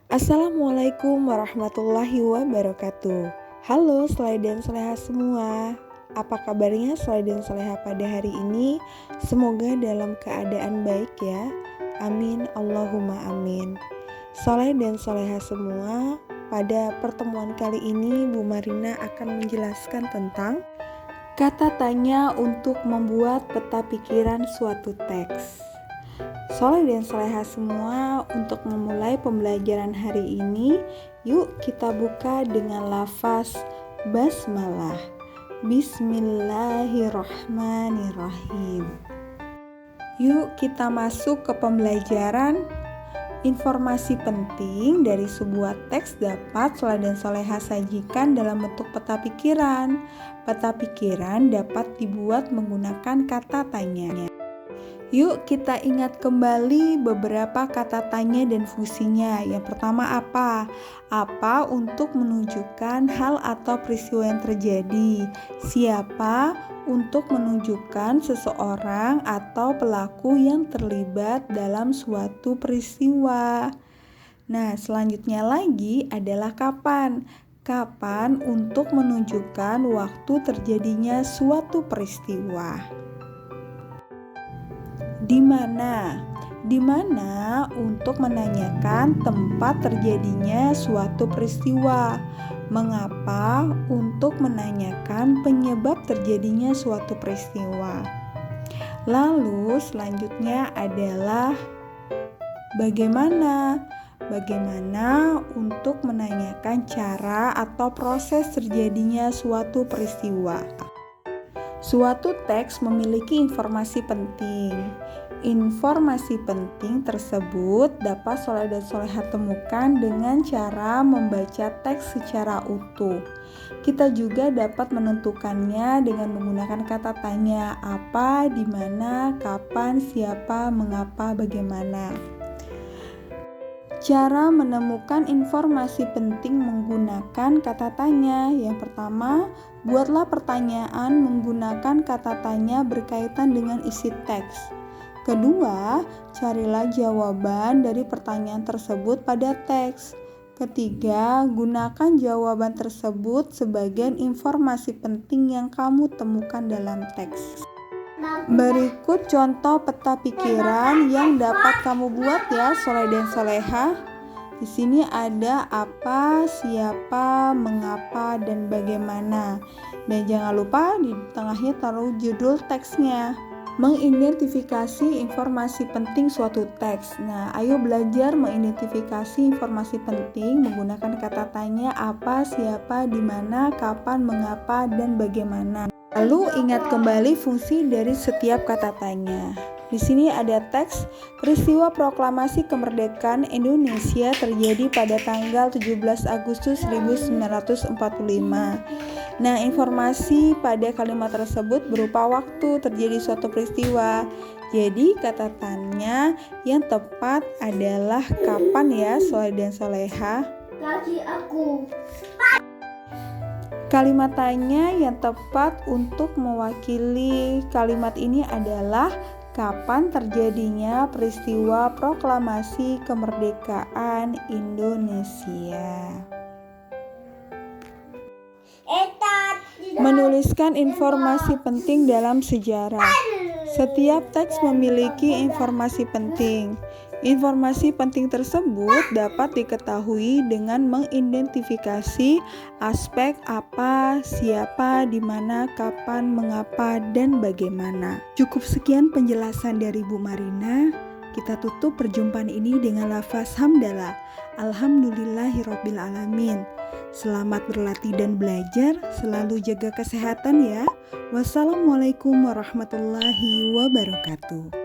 Assalamualaikum warahmatullahi wabarakatuh. Halo Selai dan Soleha semua. Apa kabarnya Selai dan Soleha pada hari ini? Semoga dalam keadaan baik ya. Amin Allahumma amin. Soleh dan Soleha semua, pada pertemuan kali ini Bu Marina akan menjelaskan tentang kata tanya untuk membuat peta pikiran suatu teks. Soleh dan Soleha semua, untuk memulai pembelajaran hari ini, yuk kita buka dengan lafaz basmalah. Bismillahirrahmanirrahim. Yuk kita masuk ke pembelajaran. Informasi penting dari sebuah teks dapat Soleh dan Soleha sajikan dalam bentuk peta pikiran. Peta pikiran dapat dibuat menggunakan kata tanya. Yuk kita ingat kembali beberapa kata tanya dan fungsinya. Yang pertama apa? Apa untuk menunjukkan hal atau peristiwa yang terjadi. Siapa untuk menunjukkan seseorang atau pelaku yang terlibat dalam suatu peristiwa. Nah, selanjutnya lagi adalah kapan. Kapan untuk menunjukkan waktu terjadinya suatu peristiwa. Di mana? Di mana untuk menanyakan tempat terjadinya suatu peristiwa. Mengapa untuk menanyakan penyebab terjadinya suatu peristiwa. Lalu selanjutnya adalah bagaimana? Bagaimana untuk menanyakan cara atau proses terjadinya suatu peristiwa. Suatu teks memiliki informasi penting. Informasi penting tersebut dapat Soleh dan Soleha temukan dengan cara membaca teks secara utuh. Kita juga dapat menentukannya dengan menggunakan kata tanya apa, di mana, kapan, siapa, mengapa, bagaimana. Cara menemukan informasi penting menggunakan kata tanya. Yang pertama, buatlah pertanyaan menggunakan kata tanya berkaitan dengan isi teks. Kedua, carilah jawaban dari pertanyaan tersebut pada teks. Ketiga, gunakan jawaban tersebut sebagai informasi penting yang kamu temukan dalam teks. Berikut contoh peta pikiran yang dapat kamu buat ya Soleh dan Soleha. Di sini ada apa, siapa, mengapa, dan bagaimana. Dan jangan lupa di tengahnya taruh judul teksnya. Mengidentifikasi informasi penting suatu teks. Nah, ayo belajar mengidentifikasi informasi penting menggunakan kata tanya apa, siapa, di mana, kapan, mengapa, dan bagaimana. Lalu ingat kembali fungsi dari setiap kata tanya. Di sini ada teks peristiwa proklamasi kemerdekaan Indonesia terjadi pada tanggal 17 Agustus 1945. Nah, informasi pada kalimat tersebut berupa waktu terjadi suatu peristiwa. Jadi kata tanya yang tepat adalah kapan ya Soleh dan Soleha? Kaki aku. Kalimat tanya yang tepat untuk mewakili kalimat ini adalah kapan terjadinya peristiwa proklamasi kemerdekaan Indonesia. Menuliskan informasi penting dalam sejarah. Setiap teks memiliki informasi penting. Informasi penting tersebut dapat diketahui dengan mengidentifikasi aspek apa, siapa, di mana, kapan, mengapa, dan bagaimana. Cukup sekian penjelasan dari Bu Marina. Kita tutup perjumpaan ini dengan lafaz hamdalah. Alhamdulillahirabbil alamin. Selamat berlatih dan belajar, selalu jaga kesehatan ya. Wassalamualaikum warahmatullahi wabarakatuh.